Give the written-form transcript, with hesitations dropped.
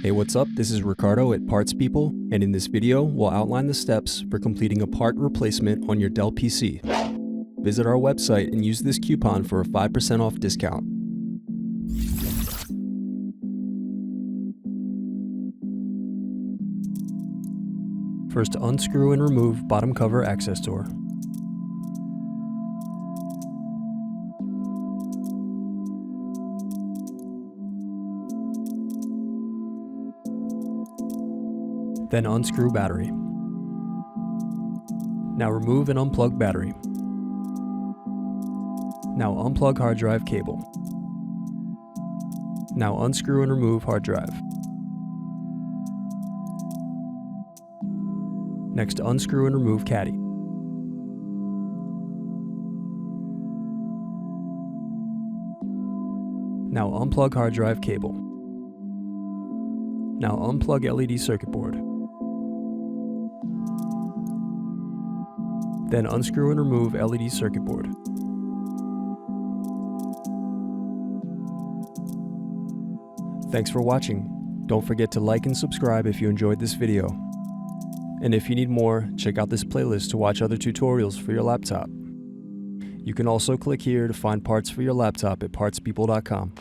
Hey, what's up? This is Ricardo at Parts People, and in this video, we'll outline the steps for completing a part replacement on your Dell PC. Visit our website and use this coupon for a 5% off discount. First, unscrew and remove bottom cover access door. Then unscrew battery. Now remove and unplug battery. Now unplug hard drive cable. Now unscrew and remove hard drive. Next, unscrew and remove caddy. Now unplug hard drive cable. Now unplug LED circuit board. Then unscrew and remove LED circuit board. Thanks for watching. Don't forget to like and subscribe if you enjoyed this video. And if you need more, check out this playlist to watch other tutorials for your laptop. You can also click here to find parts for your laptop at partspeople.com.